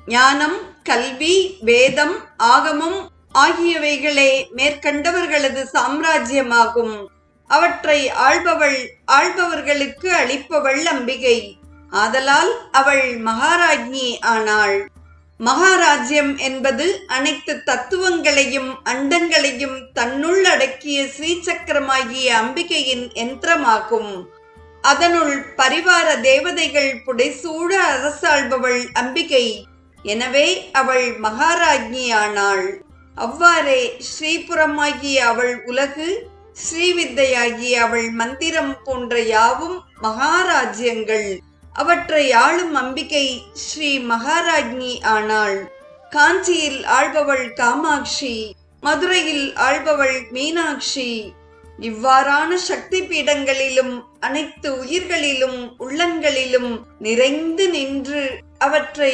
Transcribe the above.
ஞானம், கல்வி, வேதம், ஆகமம் ஆகியவைகளே மேற்கண்டவர்களது சாம்ராஜ்யமாகும். அவற்றை ஆள்பவர்களுக்கு அளிப்பவள் அம்பிகை. ஆதலால் அவள் மகாராஜ்ஞி ஆனாள். மகாராஜ்யம் என்பது அனைத்து தத்துவங்களையும் அண்டங்களையும் தன்னுள் அடக்கிய ஸ்ரீசக்கரமாகிய அம்பிகையின் யந்திரமாகும். அதனுள் பரிவார தேவதைகள் புடைசூழ அரசாள்பவள் அம்பிகை. எனவே அவள் மகாராஜ்ஞி ஆனாள். அவ்வாறே ஸ்ரீபுரமாகிய அவள் உலகு, ஸ்ரீவித்தையாகிய அவள் மந்திரம் போன்ற யாவும் மகாராஜ்யங்கள். அவற்றை ஆளும் அம்பிகை ஸ்ரீ மகாராஜ்ஞி ஆனாள். காஞ்சியில் ஆள்பவள் காமாட்சி, மதுரையில் ஆள்பவள் மீனாட்சி. இவ்வாறான சக்தி பீடங்களிலும் அனைத்து உயிர்களிலும் உள்ளங்களிலும் நிறைந்து நின்று அவற்றை